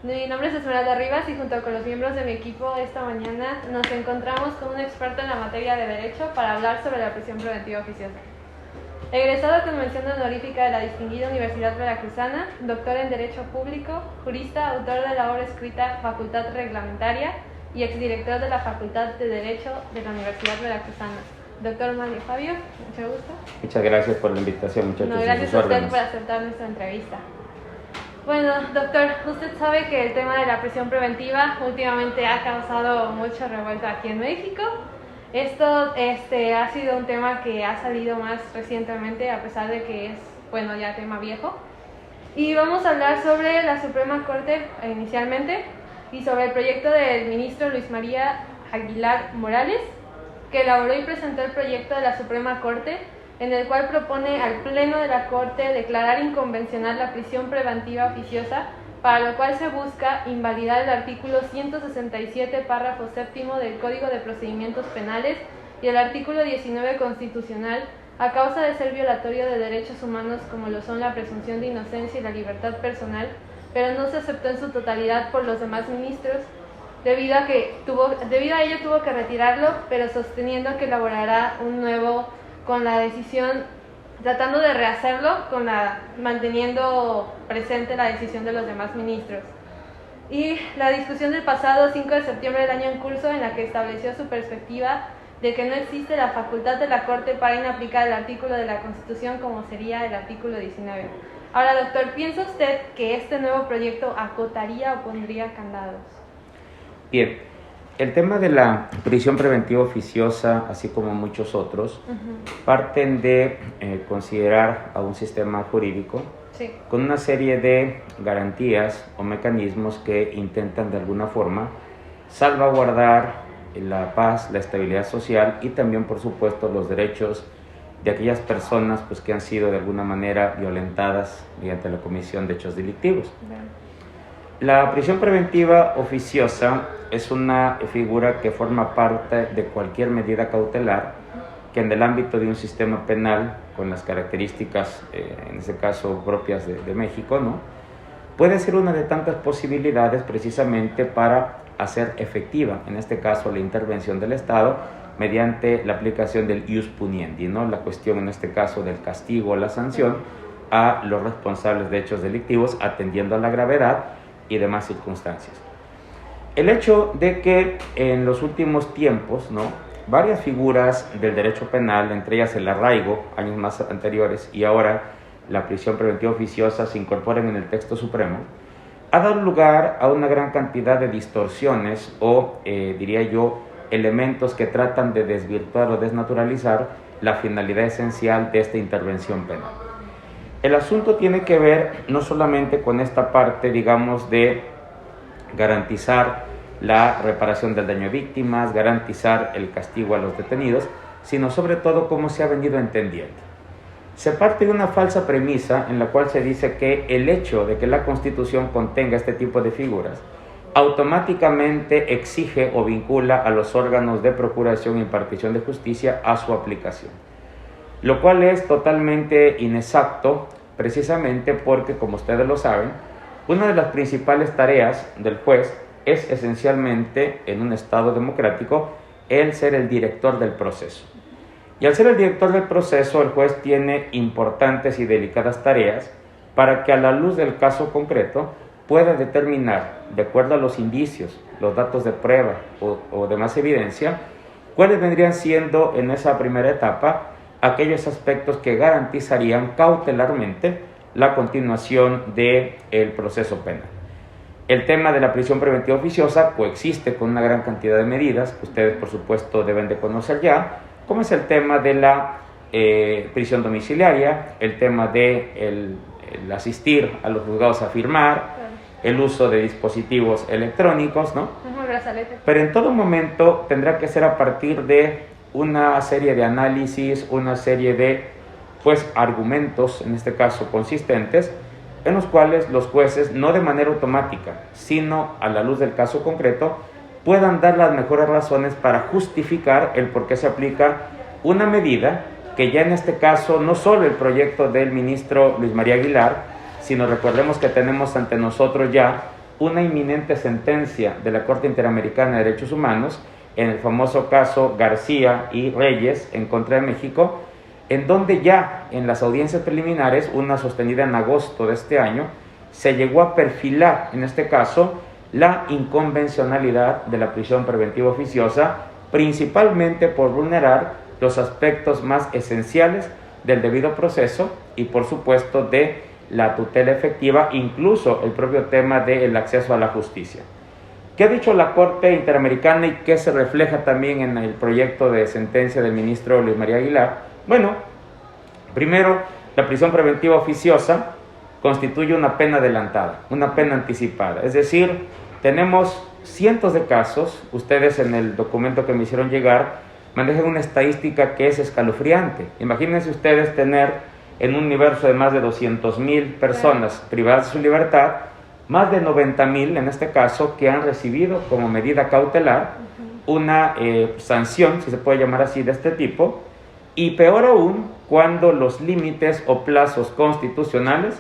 Mi nombre es Esmeralda Rivas y junto con los miembros de mi equipo esta mañana nos encontramos con un experto en la materia de Derecho para hablar sobre la prisión preventiva oficiosa. Egresado con mención honorífica de la distinguida Universidad Veracruzana, doctor en Derecho Público, jurista, autor de la obra escrita Facultad Reglamentaria y exdirector de la Facultad de Derecho de la Universidad Veracruzana. Doctor Mario Fabio, mucho gusto. Muchas gracias por la invitación, muchachos. No, gracias a usted por aceptar nuestra entrevista. Bueno, doctor, usted sabe que el tema de la prisión preventiva últimamente ha causado mucho revuelo aquí en México. Esto ha sido un tema que ha salido más recientemente, a pesar de que es, ya tema viejo. Y vamos a hablar sobre la Suprema Corte inicialmente y sobre el proyecto del ministro Luis María Aguilar Morales, que elaboró y presentó el proyecto de la Suprema Corte, en el cual propone al Pleno de la Corte declarar inconvencional la prisión preventiva oficiosa, para lo cual se busca invalidar el artículo 167, párrafo séptimo del Código de Procedimientos Penales y el artículo 19 constitucional, a causa de ser violatorio de derechos humanos como lo son la presunción de inocencia y la libertad personal, pero no se aceptó en su totalidad por los demás ministros. Debido a ello tuvo que retirarlo, pero sosteniendo que elaborará un nuevo con la decisión, tratando de rehacerlo, manteniendo presente la decisión de los demás ministros. Y la discusión del pasado 5 de septiembre del año en curso, en la que estableció su perspectiva de que no existe la facultad de la Corte para inaplicar el artículo de la Constitución, como sería el artículo 19. Ahora, doctor, ¿piensa usted que este nuevo proyecto acotaría o pondría candados? Bien, el tema de la prisión preventiva oficiosa, así como muchos otros, parten de considerar a un sistema jurídico con una serie de garantías o mecanismos que intentan de alguna forma salvaguardar la paz, la estabilidad social y también, por supuesto, los derechos de aquellas personas que han sido de alguna manera violentadas mediante la comisión de hechos delictivos. La prisión preventiva oficiosa es una figura que forma parte de cualquier medida cautelar que en el ámbito de un sistema penal con las características, en ese caso propias de México, puede ser una de tantas posibilidades precisamente para hacer efectiva, en este caso, la intervención del Estado mediante la aplicación del ius puniendi, la cuestión en este caso del castigo o la sanción a los responsables de hechos delictivos, atendiendo a la gravedad y demás circunstancias. El hecho de que en los últimos tiempos, varias figuras del derecho penal, entre ellas el arraigo, años más anteriores, y ahora la prisión preventiva oficiosa, se incorporan en el texto supremo, ha dado lugar a una gran cantidad de distorsiones o, diría yo, elementos que tratan de desvirtuar o desnaturalizar la finalidad esencial de esta intervención penal. El asunto tiene que ver no solamente con esta parte, digamos, de garantizar la reparación del daño a víctimas, garantizar el castigo a los detenidos, sino sobre todo cómo se ha venido entendiendo. Se parte de una falsa premisa en la cual se dice que el hecho de que la Constitución contenga este tipo de figuras automáticamente exige o vincula a los órganos de procuración e impartición de justicia a su aplicación, lo cual es totalmente inexacto, precisamente porque, como ustedes lo saben, una de las principales tareas del juez es esencialmente, en un Estado democrático, el ser el director del proceso. Y al ser el director del proceso, el juez tiene importantes y delicadas tareas para que, a la luz del caso concreto, pueda determinar, de acuerdo a los indicios, los datos de prueba o demás evidencia, cuáles vendrían siendo en esa primera etapa aquellos aspectos que garantizarían cautelarmente la continuación del proceso penal. El tema de la prisión preventiva oficiosa coexiste con una gran cantidad de medidas que ustedes, por supuesto, deben de conocer ya, como es el tema de la prisión domiciliaria, el tema de el asistir a los juzgados a firmar, el uso de dispositivos electrónicos, Pero en todo momento tendrá que ser a partir de una serie de análisis, una serie de argumentos, en este caso consistentes, en los cuales los jueces, no de manera automática, sino a la luz del caso concreto, puedan dar las mejores razones para justificar el por qué se aplica una medida que ya en este caso no solo el proyecto del ministro Luis María Aguilar, sino recordemos que tenemos ante nosotros ya una inminente sentencia de la Corte Interamericana de Derechos Humanos en el famoso caso García y Reyes en contra de México, en donde ya en las audiencias preliminares, una sostenida en agosto de este año, se llegó a perfilar, en este caso, la inconvencionalidad de la prisión preventiva oficiosa, principalmente por vulnerar los aspectos más esenciales del debido proceso y, por supuesto, de la tutela efectiva, incluso el propio tema del acceso a la justicia. ¿Qué ha dicho la Corte Interamericana y qué se refleja también en el proyecto de sentencia del ministro Luis María Aguilar? Bueno, primero, la prisión preventiva oficiosa constituye una pena adelantada, una pena anticipada. Es decir, tenemos cientos de casos. Ustedes en el documento que me hicieron llegar manejan una estadística que es escalofriante. Imagínense ustedes tener en un universo de más de 200,000 personas privadas de su libertad, más de 90,000 en este caso, que han recibido como medida cautelar una sanción, si se puede llamar así, de este tipo, y peor aún cuando los límites o plazos constitucionales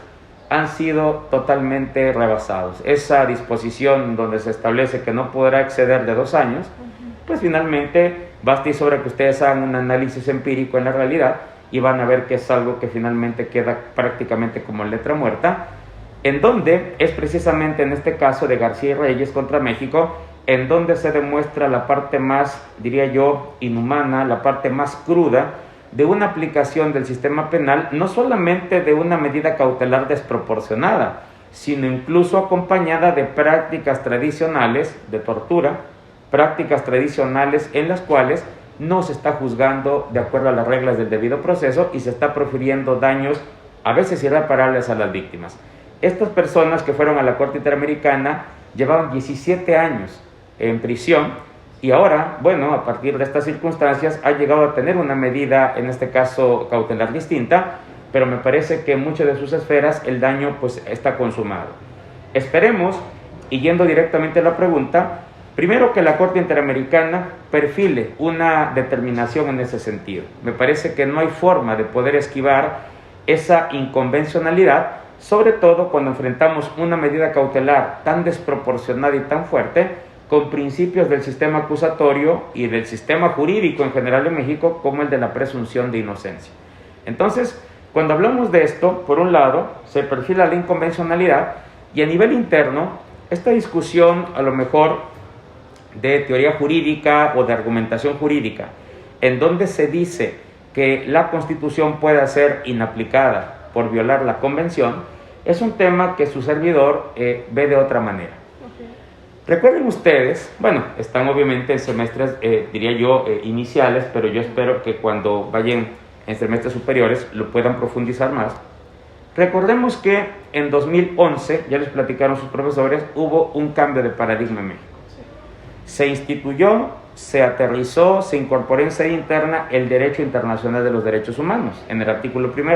han sido totalmente rebasados. Esa disposición donde se establece que no podrá exceder de 2 años, pues finalmente basta y sobra que ustedes hagan un análisis empírico en la realidad y van a ver que es algo que finalmente queda prácticamente como letra muerta, en donde es precisamente en este caso de García y Reyes contra México, en donde se demuestra la parte más, diría yo, inhumana, la parte más cruda de una aplicación del sistema penal, no solamente de una medida cautelar desproporcionada, sino incluso acompañada de prácticas tradicionales de tortura, prácticas tradicionales en las cuales no se está juzgando de acuerdo a las reglas del debido proceso y se está profiriendo daños a veces irreparables a las víctimas. Estas personas que fueron a la Corte Interamericana llevaban 17 años en prisión y ahora, bueno, a partir de estas circunstancias ha llegado a tener una medida, en este caso cautelar distinta, pero me parece que en muchas de sus esferas el daño pues está consumado. Esperemos, y yendo directamente a la pregunta, primero que la Corte Interamericana perfile una determinación en ese sentido. Me parece que no hay forma de poder esquivar esa inconvencionalidad, sobre todo cuando enfrentamos una medida cautelar tan desproporcionada y tan fuerte con principios del sistema acusatorio y del sistema jurídico en general en México, como el de la presunción de inocencia. Entonces, cuando hablamos de esto, por un lado, se perfila la inconvencionalidad y a nivel interno, esta discusión a lo mejor de teoría jurídica o de argumentación jurídica, en donde se dice que la Constitución pueda ser inaplicada por violar la Convención, es un tema que su servidor ve de otra manera. Recuerden ustedes, bueno, están obviamente en semestres, diría yo, iniciales, pero yo espero que cuando vayan en semestres superiores lo puedan profundizar más. Recordemos que en 2011, ya les platicaron sus profesores, hubo un cambio de paradigma en México. Se instituyó, se aterrizó, se incorporó en sede interna el derecho internacional de los derechos humanos, en el artículo 1.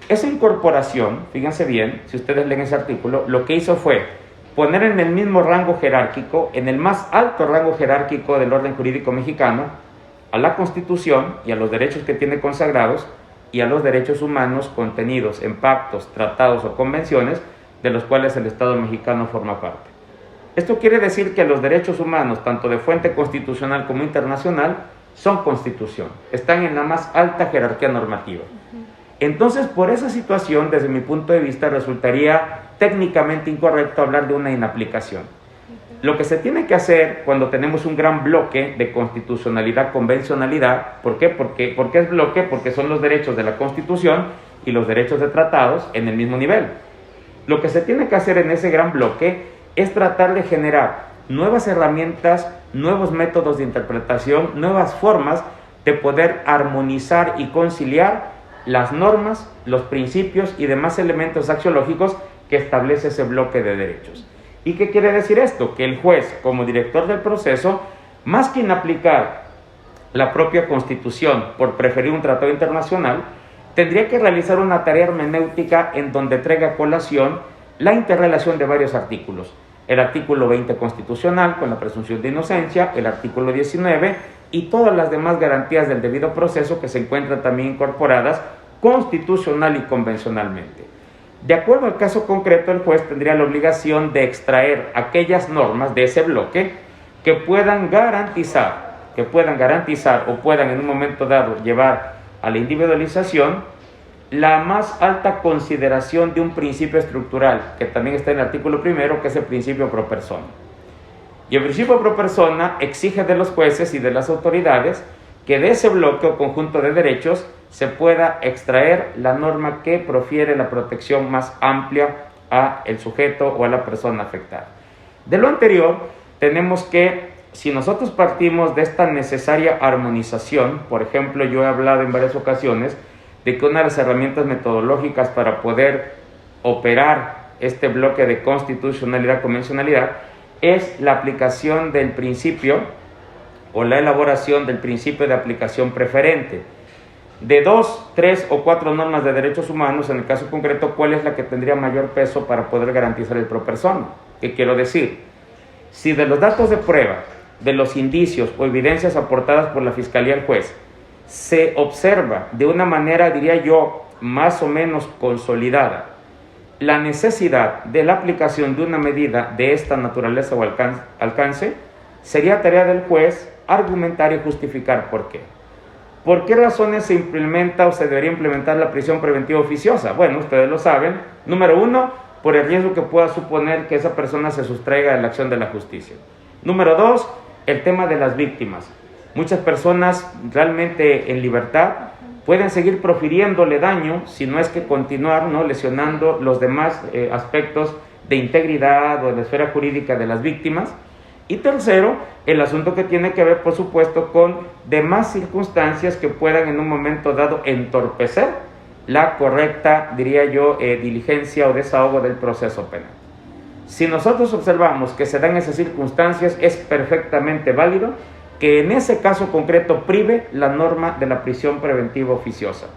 Esa incorporación, fíjense bien, si ustedes leen ese artículo, lo que hizo fue poner en el mismo rango jerárquico, en el más alto rango jerárquico del orden jurídico mexicano, a la Constitución y a los derechos que tiene consagrados y a los derechos humanos contenidos en pactos, tratados o convenciones de los cuales el Estado mexicano forma parte. Esto quiere decir que los derechos humanos, tanto de fuente constitucional como internacional, son constitución, están en la más alta jerarquía normativa. Entonces, por esa situación, desde mi punto de vista, resultaría técnicamente incorrecto hablar de una inaplicación. Lo que se tiene que hacer cuando tenemos un gran bloque de constitucionalidad, convencionalidad, ¿por qué? ¿Por qué es bloque? Porque son los derechos de la Constitución y los derechos de tratados en el mismo nivel. Lo que se tiene que hacer en ese gran bloque es tratar de generar nuevas herramientas, nuevos métodos de interpretación, nuevas formas de poder armonizar y conciliar las normas, los principios y demás elementos axiológicos que establece ese bloque de derechos. ¿Y qué quiere decir esto? Que el juez, como director del proceso, más que inaplicar la propia Constitución por preferir un tratado internacional, tendría que realizar una tarea hermenéutica en donde traiga a colación la interrelación de varios artículos. El artículo 20 constitucional con la presunción de inocencia, el artículo 19 y todas las demás garantías del debido proceso que se encuentran también incorporadas constitucional y convencionalmente. De acuerdo al caso concreto, el juez tendría la obligación de extraer aquellas normas de ese bloque que puedan garantizar o puedan en un momento dado llevar a la individualización la más alta consideración de un principio estructural, que también está en el artículo primero, que es el principio pro persona. Y el principio pro persona exige de los jueces y de las autoridades que de ese bloque o conjunto de derechos se pueda extraer la norma que profiere la protección más amplia a el sujeto o a la persona afectada. De lo anterior, tenemos que, si nosotros partimos de esta necesaria armonización, por ejemplo, yo he hablado en varias ocasiones de que una de las herramientas metodológicas para poder operar este bloque de constitucionalidad-convencionalidad es la aplicación del principio o la elaboración del principio de aplicación preferente. De 2, 3 o 4 normas de derechos humanos, en el caso concreto, ¿cuál es la que tendría mayor peso para poder garantizar el pro persona? ¿Qué quiero decir? Si de los datos de prueba, de los indicios o evidencias aportadas por la Fiscalía al juez, se observa de una manera, diría yo, más o menos consolidada, la necesidad de la aplicación de una medida de esta naturaleza o alcance, sería tarea del juez argumentar y justificar por qué. ¿Por qué razones se implementa o se debería implementar la prisión preventiva oficiosa? Bueno, ustedes lo saben. Número 1, por el riesgo que pueda suponer que esa persona se sustraiga de la acción de la justicia. Número 2, el tema de las víctimas. Muchas personas realmente en libertad pueden seguir profiriéndole daño, si no es que continuar lesionando los demás aspectos de integridad o de la esfera jurídica de las víctimas. Y tercero, el asunto que tiene que ver, por supuesto, con demás circunstancias que puedan en un momento dado entorpecer la correcta, diría yo, diligencia o desahogo del proceso penal. Si nosotros observamos que se dan esas circunstancias, es perfectamente válido que en ese caso concreto prive la norma de la prisión preventiva oficiosa.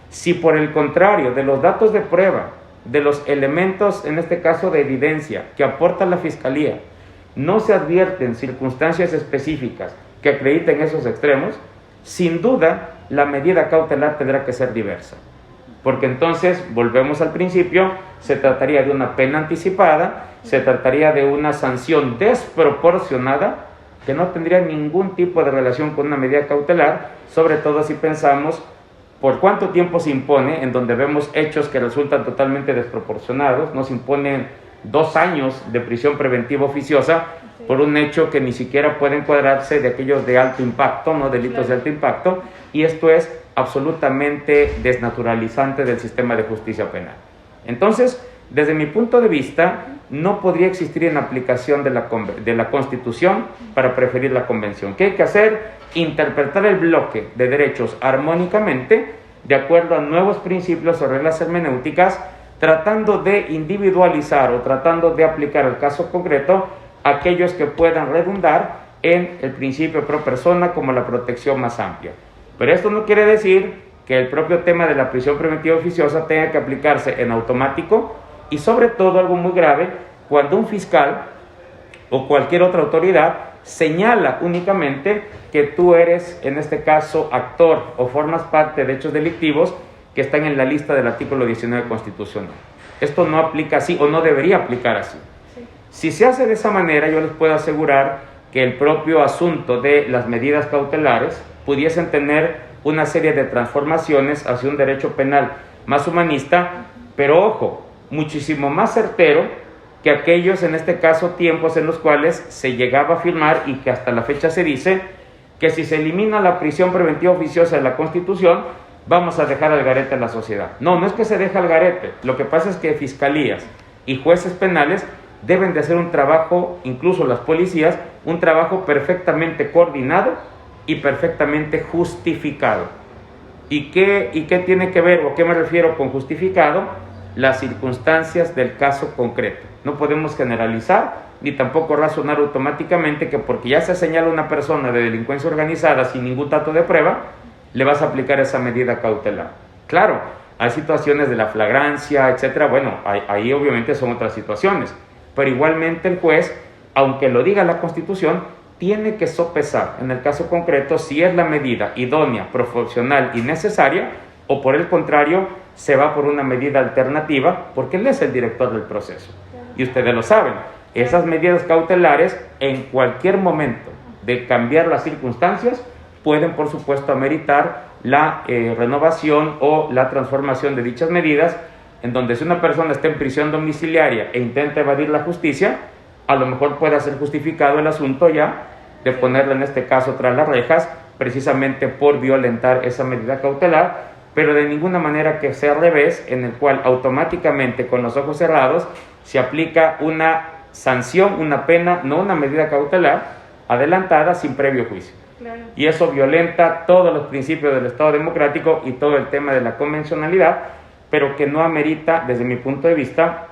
Si por el contrario, de los datos de prueba, de los elementos, en este caso de evidencia, que aporta la Fiscalía, no se advierten circunstancias específicas que acrediten esos extremos, sin duda la medida cautelar tendrá que ser diversa. Porque entonces, volvemos al principio, se trataría de una pena anticipada, se trataría de una sanción desproporcionada que no tendría ningún tipo de relación con una medida cautelar, sobre todo si pensamos por cuánto tiempo se impone, en donde vemos hechos que resultan totalmente desproporcionados. Nos imponen 2 años de prisión preventiva oficiosa por un hecho que ni siquiera puede encuadrarse de aquellos de alto impacto, delitos de alto impacto, y esto es absolutamente desnaturalizante del sistema de justicia penal. Entonces, desde mi punto de vista, no podría existir en aplicación de la Constitución para preferir la Convención. ¿Qué hay que hacer? Interpretar el bloque de derechos armónicamente, de acuerdo a nuevos principios o reglas hermenéuticas, tratando de individualizar o tratando de aplicar al caso concreto aquellos que puedan redundar en el principio pro persona como la protección más amplia. Pero esto no quiere decir que el propio tema de la prisión preventiva oficiosa tenga que aplicarse en automático, y sobre todo algo muy grave, cuando un fiscal o cualquier otra autoridad señala únicamente que tú eres, en este caso, actor o formas parte de hechos delictivos que están en la lista del artículo 19 constitucional. Esto no aplica así o no debería aplicar así. Sí. Si se hace de esa manera, yo les puedo asegurar que el propio asunto de las medidas cautelares pudiesen tener una serie de transformaciones hacia un derecho penal más humanista, pero ojo, muchísimo más certero que aquellos, en este caso, tiempos en los cuales se llegaba a afirmar, y que hasta la fecha se dice, que si se elimina la prisión preventiva oficiosa de la Constitución, vamos a dejar al garete a la sociedad. No es que se deje al garete. Lo que pasa es que fiscalías y jueces penales deben de hacer un trabajo, incluso las policías, un trabajo perfectamente coordinado y perfectamente justificado. ¿Y qué tiene que ver, o qué me refiero con justificado? Las circunstancias del caso concreto. No podemos generalizar ni tampoco razonar automáticamente que porque ya se señala una persona de delincuencia organizada sin ningún dato de prueba, le vas a aplicar esa medida cautelar. Claro, hay situaciones de la flagrancia, etcétera. Bueno, ahí obviamente son otras situaciones, pero igualmente el juez, aunque lo diga la Constitución, tiene que sopesar en el caso concreto si es la medida idónea, proporcional y necesaria, o por el contrario, se va por una medida alternativa porque él es el director del proceso. Y ustedes lo saben, esas medidas cautelares en cualquier momento de cambiar las circunstancias pueden por supuesto ameritar la renovación o la transformación de dichas medidas, en donde si una persona está en prisión domiciliaria e intenta evadir la justicia, a lo mejor pueda ser justificado el asunto ya de ponerla en este caso tras las rejas, precisamente por violentar esa medida cautelar, pero de ninguna manera que sea al revés, en el cual automáticamente con los ojos cerrados se aplica una sanción, una pena, no una medida cautelar adelantada sin previo juicio. Claro. Y eso violenta todos los principios del Estado democrático y todo el tema de la convencionalidad, pero que no amerita, desde mi punto de vista,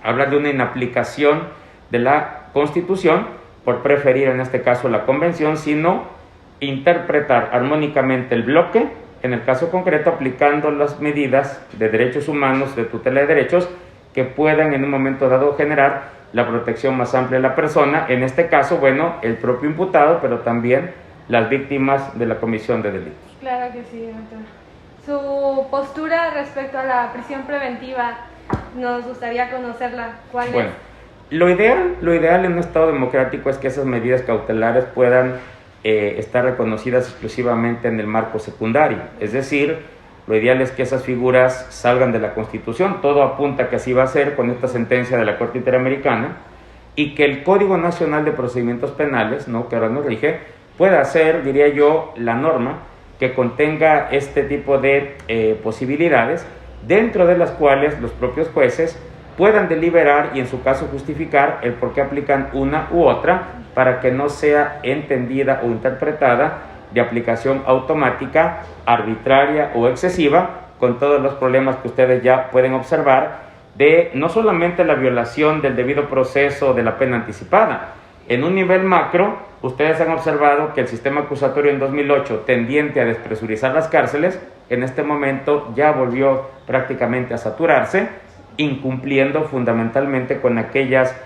hablar de una inaplicación de la Constitución por preferir en este caso la Convención, sino interpretar armónicamente el bloque, en el caso concreto aplicando las medidas de derechos humanos, de tutela de derechos, que puedan en un momento dado generar la protección más amplia de la persona, en este caso, bueno, el propio imputado, pero también las víctimas de la comisión de delitos. Claro que sí, doctor. Su postura respecto a la prisión preventiva, nos gustaría conocerla. ¿Cuál es? Lo ideal en un Estado democrático es que esas medidas cautelares puedan estar reconocidas exclusivamente en el marco secundario. Es decir, lo ideal es que esas figuras salgan de la Constitución. Todo apunta que así va a ser con esta sentencia de la Corte Interamericana, y que el Código Nacional de Procedimientos Penales, ¿no?, que ahora nos rige, pueda ser, diría yo, la norma que contenga este tipo de posibilidades, dentro de las cuales los propios jueces puedan deliberar y en su caso justificar el por qué aplican una u otra, para que no sea entendida o interpretada de aplicación automática, arbitraria o excesiva, con todos los problemas que ustedes ya pueden observar de no solamente la violación del debido proceso de la pena anticipada. En un nivel macro, ustedes han observado que el sistema acusatorio en 2008, tendiente a despresurizar las cárceles, en este momento ya volvió prácticamente a saturarse, incumpliendo fundamentalmente con aquellas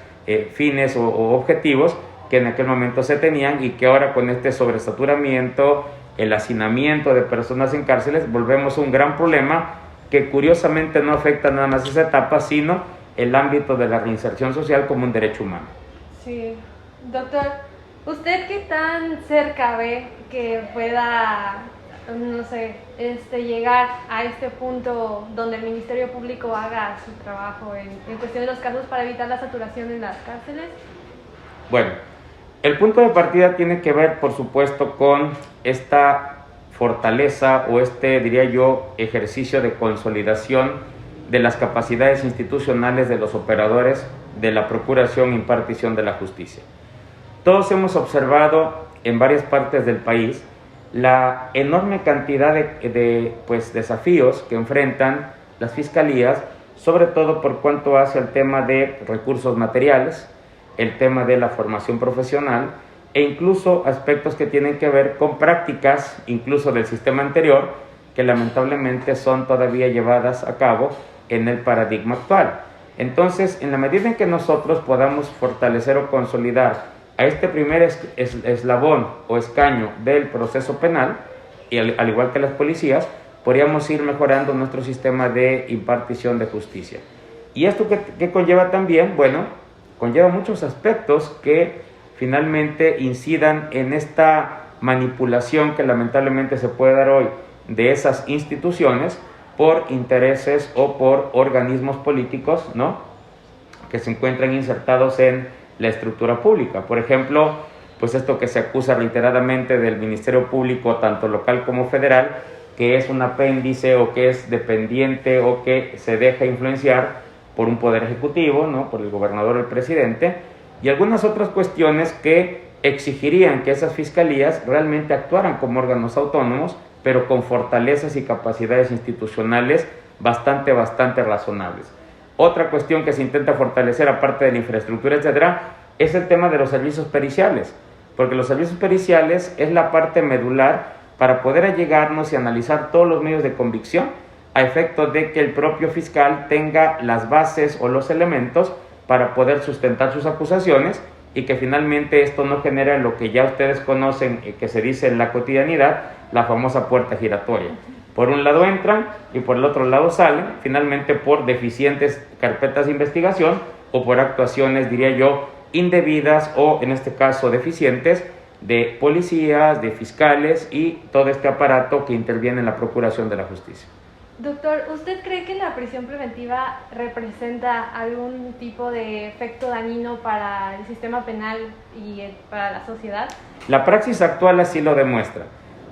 fines o objetivos que en aquel momento se tenían, y que ahora con este sobresaturamiento, el hacinamiento de personas en cárceles, volvemos a un gran problema que curiosamente no afecta nada más esa etapa, sino el ámbito de la reinserción social como un derecho humano. Sí, doctor, ¿usted qué tan cerca ve que pueda, no sé, llegar a este punto donde el Ministerio Público haga su trabajo en cuestión de los casos para evitar la saturación en las cárceles? Bueno, el punto de partida tiene que ver, por supuesto, con esta fortaleza o diría yo, ejercicio de consolidación de las capacidades institucionales de los operadores de la procuración e impartición de la justicia. Todos hemos observado en varias partes del país la enorme cantidad de desafíos que enfrentan las fiscalías, sobre todo por cuanto hace al tema de recursos materiales, el tema de la formación profesional e incluso aspectos que tienen que ver con prácticas incluso del sistema anterior, que lamentablemente son todavía llevadas a cabo en el paradigma actual. Entonces, en la medida en que nosotros podamos fortalecer o consolidar a este primer eslabón o escaño del proceso penal, y al igual que las policías, podríamos ir mejorando nuestro sistema de impartición de justicia. ¿Y esto qué conlleva también? Bueno, conlleva muchos aspectos que finalmente incidan en esta manipulación que lamentablemente se puede dar hoy de esas instituciones por intereses o por organismos políticos, ¿no?, que se encuentran insertados en la estructura pública. Por ejemplo, pues esto que se acusa reiteradamente del Ministerio Público, tanto local como federal, que es un apéndice o que es dependiente o que se deja influenciar por un poder ejecutivo, ¿no?, por el gobernador o el presidente, y algunas otras cuestiones que exigirían que esas fiscalías realmente actuaran como órganos autónomos, pero con fortalezas y capacidades institucionales bastante razonables. Otra cuestión que se intenta fortalecer, aparte de la infraestructura, etcétera, es el tema de los servicios periciales, porque los servicios periciales es la parte medular para poder allegarnos y analizar todos los medios de convicción, a efecto de que el propio fiscal tenga las bases o los elementos para poder sustentar sus acusaciones, y que finalmente esto no genere lo que ya ustedes conocen, que se dice en la cotidianidad, la famosa puerta giratoria. Por un lado entran y por el otro lado salen, finalmente por deficientes carpetas de investigación o por actuaciones, diría yo, indebidas o en este caso deficientes de policías, de fiscales y todo este aparato que interviene en la procuración de la justicia. Doctor, ¿usted cree que la prisión preventiva representa algún tipo de efecto dañino para el sistema penal y para la sociedad? La praxis actual así lo demuestra,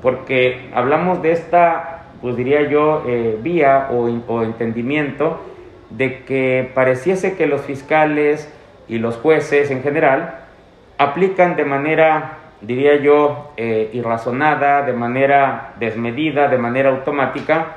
porque hablamos de esta, pues diría yo, vía o entendimiento de que pareciese que los fiscales y los jueces en general aplican de manera, diría yo, irrazonada, de manera desmedida, de manera automática,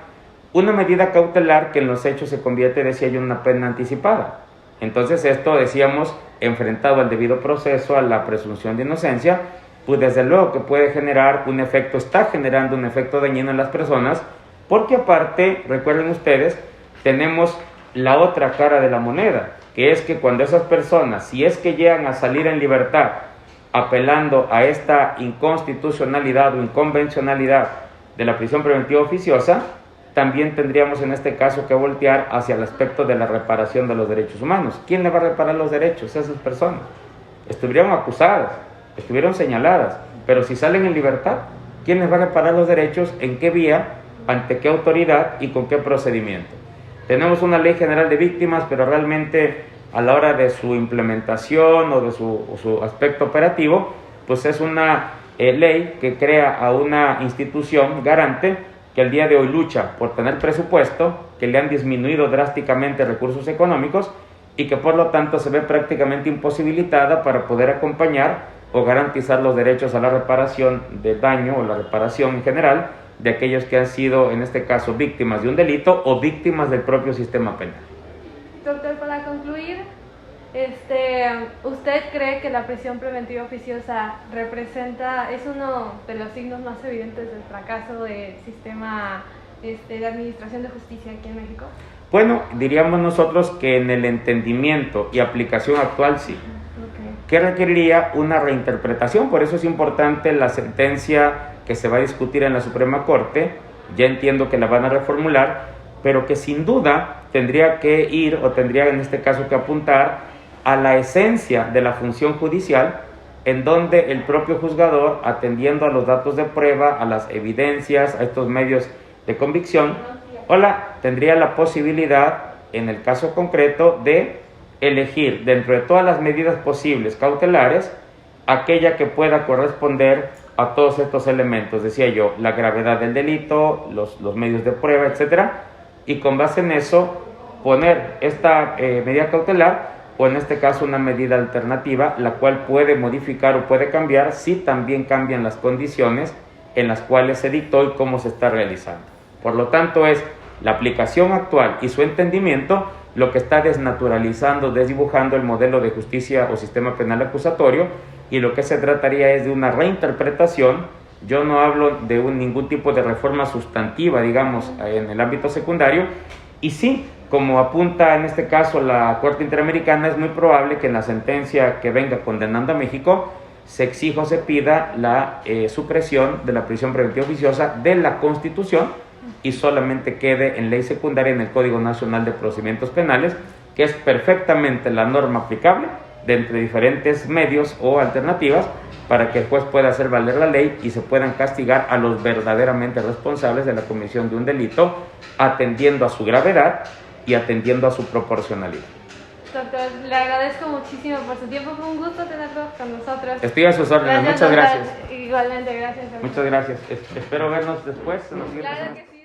una medida cautelar que en los hechos se convierte, decía yo, en una pena anticipada. Entonces esto, decíamos, enfrentado al debido proceso, a la presunción de inocencia, pues desde luego que puede generar un efecto, está generando un efecto dañino en las personas, porque aparte, recuerden ustedes, tenemos la otra cara de la moneda, que es que cuando esas personas, si es que llegan a salir en libertad, apelando a esta inconstitucionalidad o inconvencionalidad de la prisión preventiva oficiosa, también tendríamos en este caso que voltear hacia el aspecto de la reparación de los derechos humanos. ¿Quién le va a reparar los derechos a esas personas? Estuvieron acusadas, estuvieron señaladas, pero si salen en libertad, ¿quién les va a reparar los derechos? ¿En qué vía? ¿Ante qué autoridad? ¿Y con qué procedimiento? Tenemos una ley general de víctimas, pero realmente a la hora de su implementación o de su aspecto operativo, pues es una ley que crea a una institución garante que el día de hoy lucha por tener presupuesto, que le han disminuido drásticamente recursos económicos y que por lo tanto se ve prácticamente imposibilitada para poder acompañar o garantizar los derechos a la reparación del daño o la reparación en general de aquellos que han sido, en este caso, víctimas de un delito o víctimas del propio sistema penal. Doctor, para concluir, ¿usted cree que la prisión preventiva oficiosa es uno de los signos más evidentes del fracaso del sistema de administración de justicia aquí en México? Bueno, diríamos nosotros que en el entendimiento y aplicación actual sí. Que requeriría una reinterpretación, por eso es importante la sentencia que se va a discutir en la Suprema Corte, ya entiendo que la van a reformular, pero que sin duda tendría que ir o tendría en este caso que apuntar a la esencia de la función judicial, en donde el propio juzgador, atendiendo a los datos de prueba, a las evidencias, a estos medios de convicción, tendría la posibilidad, en el caso concreto, de elegir dentro de todas las medidas posibles cautelares, aquella que pueda corresponder a todos estos elementos, decía yo, la gravedad del delito, los medios de prueba, etcétera, y con base en eso poner esta medida cautelar o en este caso una medida alternativa, la cual puede modificar o puede cambiar si también cambian las condiciones en las cuales se dictó y cómo se está realizando. Por lo tanto, es la aplicación actual y su entendimiento lo que está desnaturalizando, desdibujando el modelo de justicia o sistema penal acusatorio, y lo que se trataría es de una reinterpretación. Yo no hablo de ningún tipo de reforma sustantiva, digamos, en el ámbito secundario, y sí, como apunta en este caso la Corte Interamericana, es muy probable que en la sentencia que venga condenando a México se exija o se pida la supresión de la prisión preventiva oficiosa de la Constitución y solamente quede en ley secundaria en el Código Nacional de Procedimientos Penales, que es perfectamente la norma aplicable de entre diferentes medios o alternativas para que el juez pueda hacer valer la ley y se puedan castigar a los verdaderamente responsables de la comisión de un delito, atendiendo a su gravedad y atendiendo a su proporcionalidad. Doctor, le agradezco muchísimo por su tiempo, fue un gusto tenerlo con nosotros. Estoy a sus órdenes, muchas gracias. Igualmente, gracias. Muchas gracias, espero vernos después. Claro que sí.